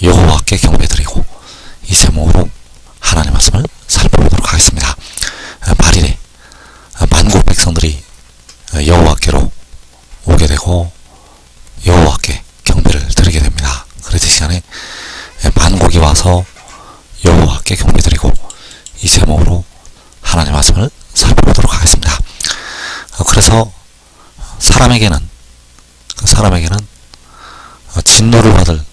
여호와께 경배드리고 이 제목으로 하나님 말씀을 살펴보도록 하겠습니다. 말일에 만국 백성들이 여호와께로 오게 되고 여호와께 경배를 드리게 됩니다. 그래서 이 시간에 만국이 와서 여호와께 경배드리고 이 제목으로 하나님 말씀을 살펴보도록 하겠습니다. 그래서 사람에게는 진노를 받을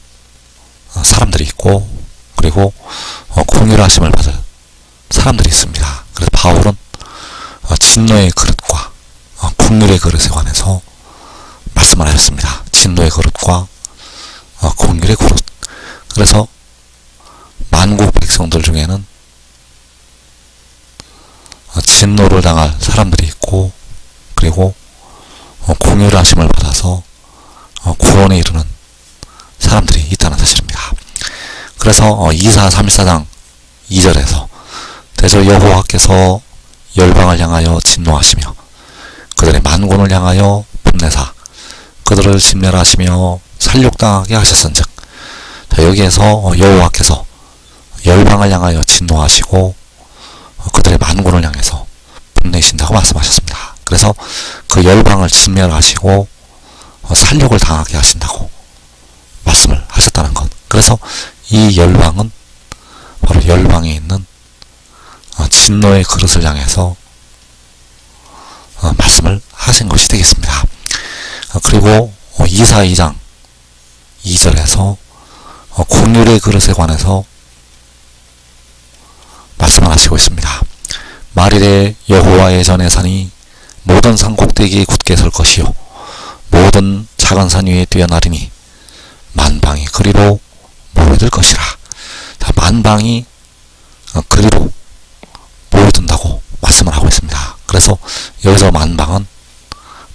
사람들이 있고, 그리고 공률하심을 받을 사람들이 있습니다. 그래서 바울은 진노의 그릇과 공률의 그릇에 관해서 말씀을 하셨습니다. 진노의 그릇과 공률의 그릇. 그래서 만국 백성들 중에는 진노를 당할 사람들이 있고, 그리고 공률하심을 받아서 구원에 이르는 사람들이 있다는 사실입니다. 그래서 이사 34장 2절에서 대저 여호와께서 열방을 향하여 진노하시며 그들의 만군을 향하여 분내사 그들을 진멸하시며 살육당하게 하셨은즉, 여기에서 여호와께서 열방을 향하여 진노하시고 그들의 만군을 향해서 분내신다고 말씀하셨습니다. 그래서 그 열방을 진멸하시고 살육을 당하게 하신다고 말씀을 하셨다는 것. 그래서 이 열방은 바로 열방에 있는 진노의 그릇을 향해서 말씀을 하신 것이 되겠습니다. 그리고 이사 2장 2절에서 공률의 그릇에 관해서 말씀을 하시고 있습니다. 말일에 여호와의 전에 사니 모든 산 꼭대기에 굳게 설 것이요 모든 작은 산 위에 뛰어나리니 만방이 그리로 모여들 것이라. 자, 만방이 그리로 모여든다고 말씀을 하고 있습니다. 그래서 여기서 만방은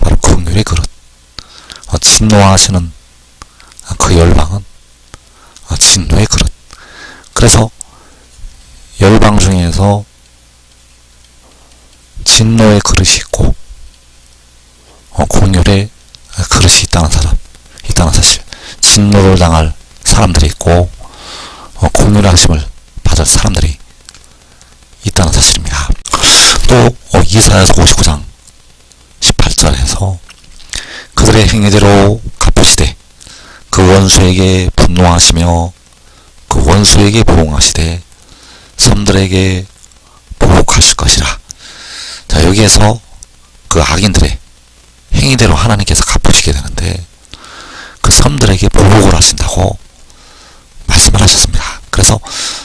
바로 긍휼의 그릇, 진노하시는 그 열방은 진노의 그릇. 그래서 열방 중에서 진노의 그릇이 있고 긍휼의 그릇이 있다는 사실. 진노를 당할 사람들이 있고 긍휼하심을 받을 사람들이 있다는 사실입니다. 또 이사야서 59장 18절에서 그들의 행위대로 갚으시되 그 원수에게 분노하시며 그 원수에게 보응하시되 섬들에게 보복하실 것이라. 자, 여기에서 그 악인들의 행위대로 하나님께서 갚으시게 되는데 그 섬들에게 보복을 하신다고 말씀을 하셨습니다. 그래서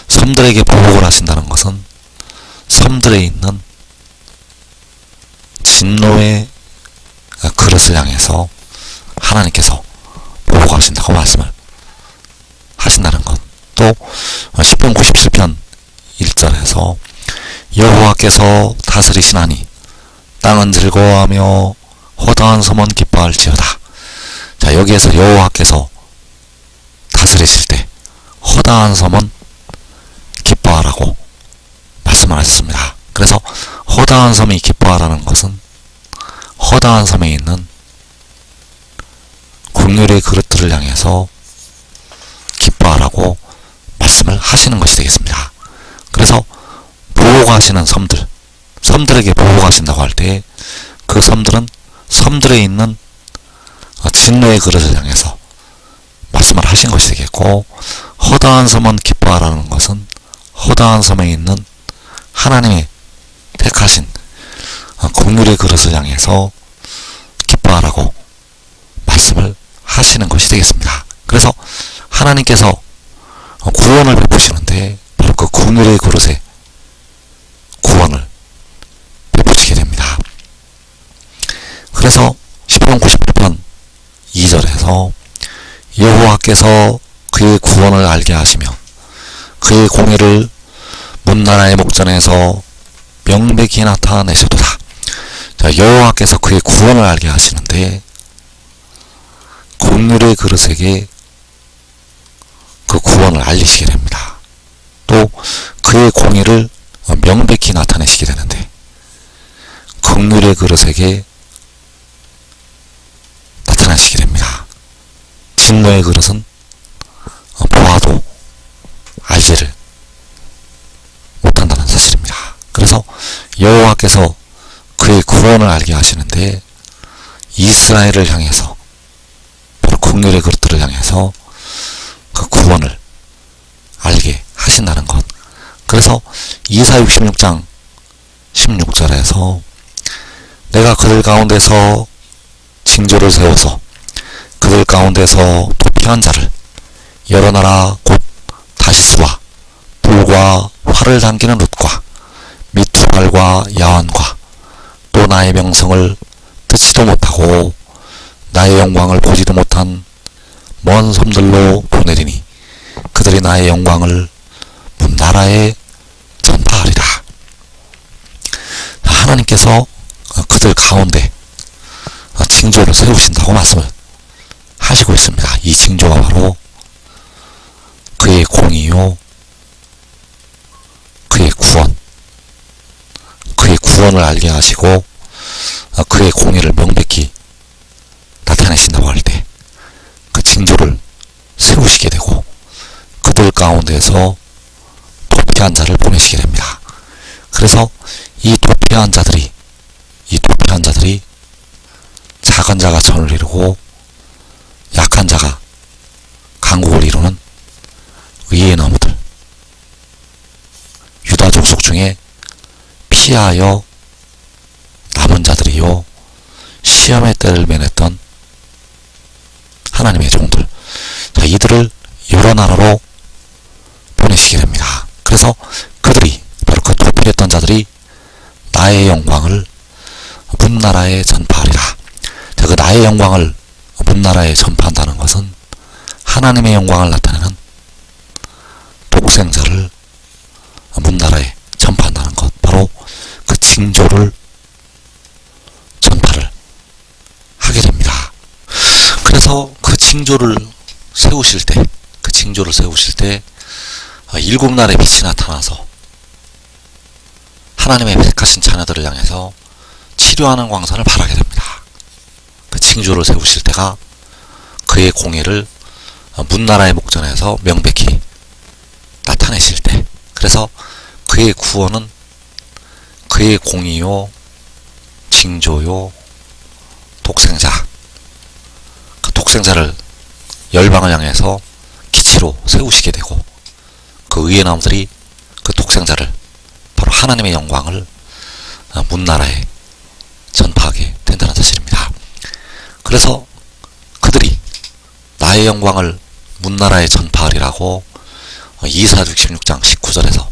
섬들에게 보복을 하신다는 것은 섬들에 있는 진노의 그릇을 향해서 하나님께서 보복하신다고 말씀을 하신다는 것. 또 시편 97편 1절에서 여호와께서 다스리시나니 땅은 즐거워하며 허다한 섬은 기뻐할지어다. 자, 여기에서 여호와께서 다스리실 때 허다한 섬은 기뻐하라고 말씀을 하셨습니다. 그래서 허다한 섬이 기뻐하라는 것은 허다한 섬에 있는 긍휼의 그릇들을 향해서 기뻐하라고 말씀을 하시는 것이 되겠습니다. 그래서 보복하시는 섬들에게 보복하신다고 할 때 그 섬들은 섬들에 있는 진노의 그릇을 향해서 말씀을 하신 것이 되겠고, 허다한 섬은 기뻐하라는 것은 허다한 섬에 있는 하나님의 택하신 긍휼의 그릇을 향해서 기뻐하라고 말씀을 하시는 것이 되겠습니다. 그래서 하나님께서 구원을 베푸시는데 바로 그 긍휼의 그릇에 구원을 베푸시게 됩니다. 그래서 시편 98편 2절에서 여호와께서 그의 구원을 알게 하시며 그의 공의를 문나라의 목전에서 명백히 나타내시도다. 자, 여호와께서 그의 구원을 알게 하시는데 긍휼의 그릇에게 그 구원을 알리시게 됩니다. 또 그의 공의를 명백히 나타내시게 되는데 긍휼의 그릇에게 나타나시게 됩니다. 진노의 그릇은 보아도 알지를 못한다는 사실입니다. 그래서 여호와께서 그의 구원을 알게 하시는데 이스라엘을 향해서, 바로 국률의 그릇들을 향해서 그 구원을 알게 하신다는 것. 그래서 이사 66장 16절에서 내가 그들 가운데서 징조를 세워서 그들 가운데서 도피한 자를 여러 나라 곧 다시스와 돌과 활을 당기는 룻과 및 두발과 야완과 또 나의 명성을 듣지도 못하고 나의 영광을 보지도 못한 먼 섬들로 보내리니 그들이 나의 영광을 문 나라에 전파하리라. 하나님께서 그들 가운데 징조를 세우신다고 말씀을 하시고 있습니다. 이 징조가 바로 그의 공의요, 그의 구원, 그의 구원을 알게 하시고 그의 공의를 명백히 나타내신다고 할 때 그 징조를 세우시게 되고 그들 가운데서 도피한 자를 보내시게 됩니다. 그래서 이 도피한 자들이 작은 자가 천을 이루고 약한 자가 강국을 이루는 의의 나무들, 유다 족속 중에 피하여 남은 자들이요 시험의 때를 면했던 하나님의 종들, 자, 이들을 여러 나라로 보내시게 됩니다. 그래서 그들이, 바로 그 도피했던 자들이 나의 영광을 문 나라에 전파하리라. 자, 그 나의 영광을 문 나라에 전파한다는 것은 하나님의 영광을 나타내는 독생자를 문 나라에 전파한다는 것, 바로 그 징조를 전파를 하게 됩니다. 그래서 그 징조를 세우실 때 일곱 날의 빛이 나타나서 하나님의 택하신 자녀들을 향해서 치료하는 광선을 발하게 됩니다. 그 징조를 세우실 때가 그의 공의를 문나라의 목전에서 명백히 나타내실 때, 그래서 그의 구원은 그의 공의요, 징조요, 독생자, 그 독생자를 열방을 향해서 기치로 세우시게 되고 그 의의 나무들이 그 독생자를, 바로 하나님의 영광을 문나라에 전파하게 된다는 사실입니다. 그래서 그들이 나의 영광을 문나라에 전파하리라고 이사 66장 19절에서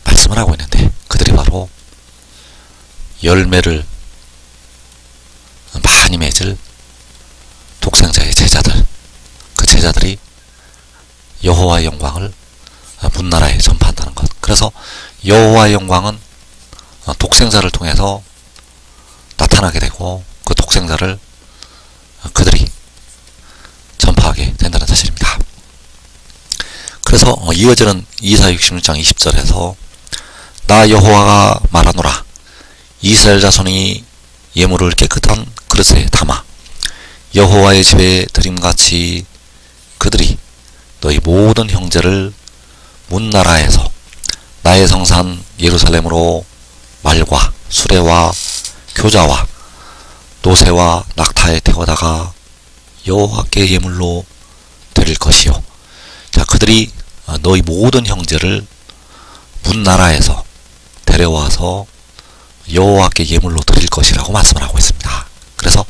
말씀을 하고 있는데, 그들이 바로 열매를 많이 맺을 독생자의 제자들, 그 제자들이 여호와의 영광을 문나라에 전파한다는 것. 그래서 여호와의 영광은 독생자를 통해서 나타나게 되고 그 독생자를 그들이 전파하게 된다는 사실입니다. 그래서 이어지는 이사 66장 20절에서 나 여호와가 말하노라. 이스라엘 자손이 예물을 깨끗한 그릇에 담아 여호와의 집에 드림같이 그들이 너희 모든 형제를 문나라에서 나의 성산 예루살렘으로 말과 수레와 교자와 노새와 낙타에 태워다가 여호와께 예물로 드릴 것이요. 자, 그들이 너희 모든 형제를 문나라에서 데려와서 여호와께 예물로 드릴 것이라고 말씀을 하고 있습니다. 그래서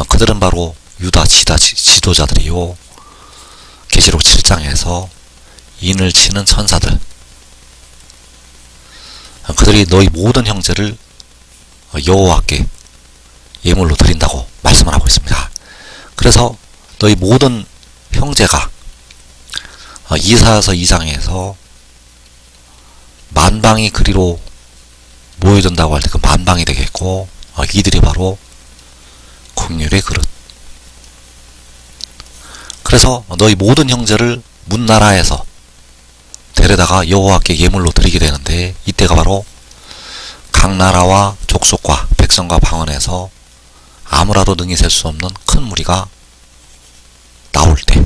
그들은 바로 유다 지도자들이요, 계시록 7장에서 인을 치는 천사들, 그들이 너희 모든 형제를 여호와께 예물로 드린다고 말씀을 하고 있습니다. 그래서 너희 모든 형제가 이사야서 2장에서 만방이 그리로 모여든다고 할 때 그 만방이 되겠고, 이들이 바로 긍휼의 그릇. 그래서 너희 모든 형제를 문나라에서 데려다가 여호와께 예물로 드리게 되는데, 이때가 바로 각 나라와 족속과 백성과 방언에서 아무라도 능히 셀 수 없는 큰 무리가 나올 때,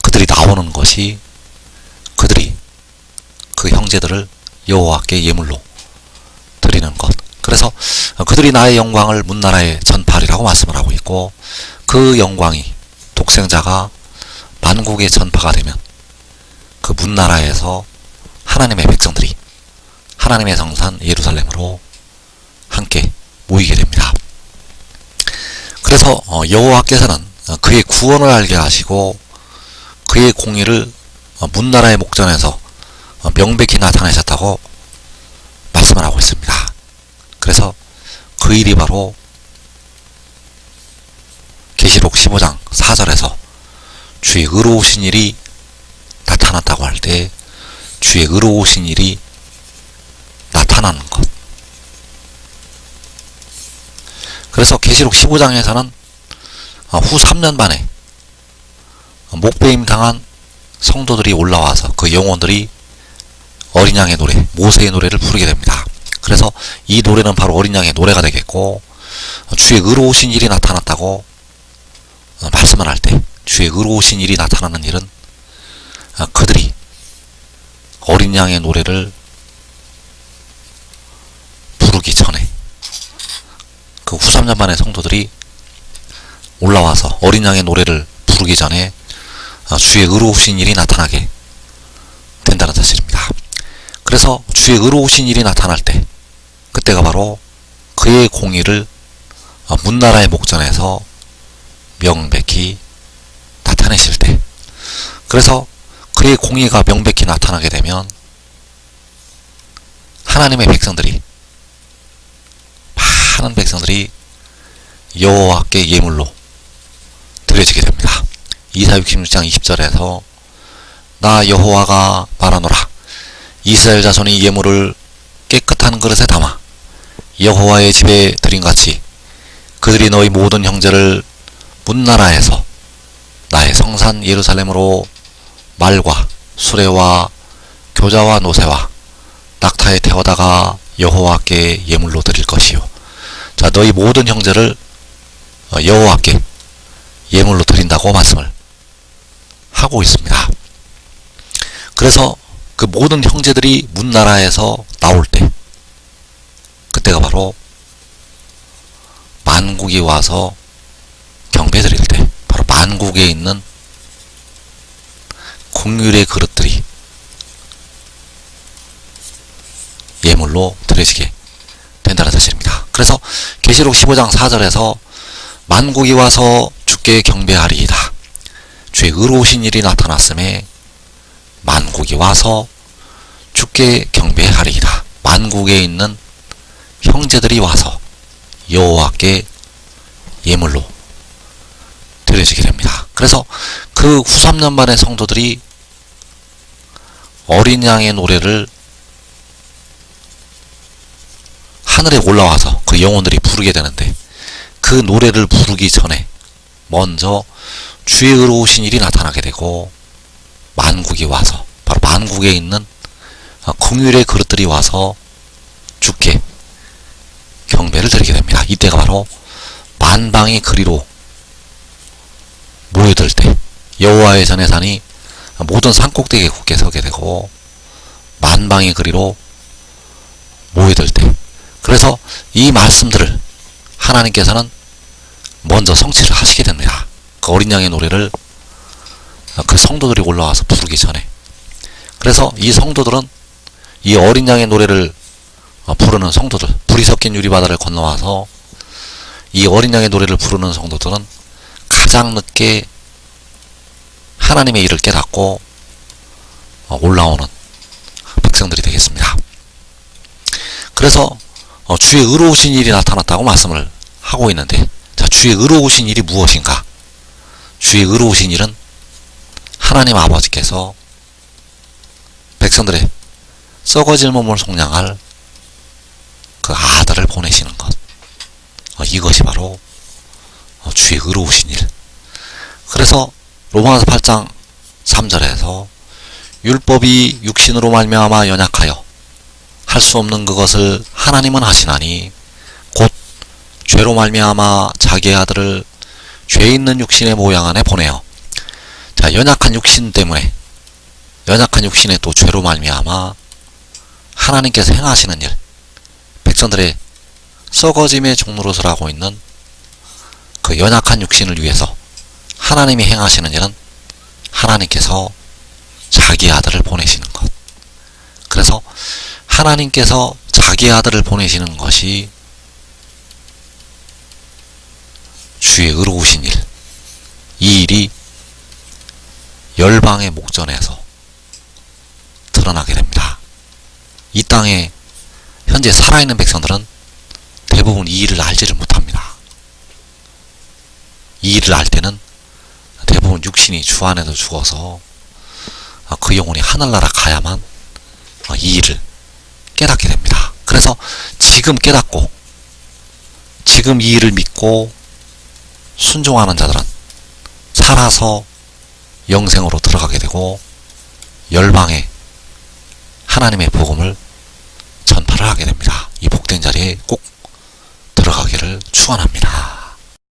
그들이 나오는 나누는 것이 그들이 그 형제들을 여호와께 예물로 드리는 것. 그래서 그들이 나의 영광을 문나라에 전파하리라고 말씀을 하고 있고, 그 영광이 독생자가 만국에 전파가 되면 그 문나라에서 하나님의 백성들이 하나님의 성산 예루살렘으로 함께 모이게 됩니다. 그래서 여호와께서는 그의 구원을 알게 하시고 그의 공의를 문나라의 목전에서 명백히 나타내셨다고 말씀을 하고 있습니다. 그래서 그 일이 바로 계시록 15장 4절에서 주의 의로우신 일이 나타났다고 할 때 주의 의로우신 일이 나타나는 것. 그래서 계시록 15장에서는 후 3년 만에 목배임 당한 성도들이 올라와서 그 영혼들이 어린 양의 노래, 모세의 노래를 부르게 됩니다. 그래서 이 노래는 바로 어린 양의 노래가 되겠고, 주의 의로우신 일이 나타났다고 말씀을 할 때 주의 의로우신 일이 나타나는 일은 그들이 어린 양의 노래를 부르기 전에, 그 후 3년 만에 성도들이 올라와서 어린 양의 노래를 부르기 전에 주의 의로우신 일이 나타나게 된다는 사실입니다. 그래서 주의 의로우신 일이 나타날 때, 그때가 바로 그의 공의를 문나라의 목전에서 명백히 나타내실 때, 그래서 그의 공의가 명백히 나타나게 되면 하나님의 백성들이, 많은 백성들이 여호와께 예물로 드려지게 됩니다. 이사 66장 20절에서 나 여호와가 말하노라, 이스라엘 자손이 예물을 깨끗한 그릇에 담아 여호와의 집에 드림같이 그들이 너희 모든 형제를 문나라에서 나의 성산 예루살렘으로 말과 수레와 교자와 노새와 낙타에 태워다가 여호와께 예물로 드릴 것이요. 자, 너희 모든 형제를 여호와께 예물로 드린다고 말씀을 하고 있습니다. 그래서 그 모든 형제들이 문나라에서 나올 때, 그때가 바로 만국이 와서 경배 드릴 때, 바로 만국에 있는 긍휼의 그릇들이 예물로 드려지게 된다는 사실입니다. 그래서 계시록 15장 4절에서 만국이 와서 주께 경배하리이다. 주의 의로우신 일이 나타났음에 만국이 와서 주께 경배하리이다. 만국에 있는 형제들이 와서 여호와께 예물로 드려지게 됩니다. 그래서 그 후 3년 만에 성도들이 어린 양의 노래를 하늘에 올라와서 그 영혼들이 부르게 되는데, 그 노래를 부르기 전에 먼저 주의 의로우신 일이 나타나게 되고, 만국이 와서, 바로 만국에 있는 긍휼의 그릇들이 와서 주께 경배를 드리게 됩니다. 이때가 바로 만방이 그리로 모여들 때, 여호와의 전에 산이 모든 산꼭대기에 굳게 서게 되고 만방이 그리로 모여들 때, 그래서 이 말씀들을 하나님께서는 먼저 성취를 하시게 됩니다. 그 어린 양의 노래를 그 성도들이 올라와서 부르기 전에. 그래서 이 성도들은 이 어린 양의 노래를 부르는 성도들, 불이 섞인 유리바다를 건너와서 이 어린 양의 노래를 부르는 성도들은 가장 늦게 하나님의 일을 깨닫고 올라오는 백성들이 되겠습니다. 그래서 주의 의로우신 일이 나타났다고 말씀을 하고 있는데, 자, 주의 의로우신 일이 무엇인가? 주의 의로우신 일은 하나님 아버지께서 백성들의 썩어질 몸을 속량할 그 아들을 보내시는 것, 이것이 바로 주의 의로우신 일. 그래서 로마서 8장 3절에서 율법이 육신으로 말미암아 연약하여 할 수 없는 그것을 하나님은 하시나니 곧 죄로 말미암아 자기의 아들을 죄 있는 육신의 모양 안에 보내어, 자, 자, 연약한 육신 때문에, 연약한 육신의 또 죄로 말미암아 하나님께서 행하시는 일, 백성들의 썩어짐의 종노릇을 하고 있는 그 연약한 육신을 위해서 하나님이 행하시는 일은 하나님께서 자기 아들을 보내시는 것. 그래서 하나님께서 자기 아들을 보내시는 것이 주의 의로우신 일, 이 일이 열방의 목전에서 드러나게 됩니다. 이 땅에 현재 살아있는 백성들은 대부분 이 일을 알지를 못합니다. 이 일을 알 때는 대부분 육신이 주 안에도 죽어서 그 영혼이 하늘나라 가야만 이 일을 깨닫게 됩니다. 그래서 지금 깨닫고 지금 이 일을 믿고 순종하는 자들은 살아서 영생으로 들어가게 되고 열방에 하나님의 복음을 전파를 하게 됩니다. 이 복된 자리에 꼭 들어가기를 축원합니다.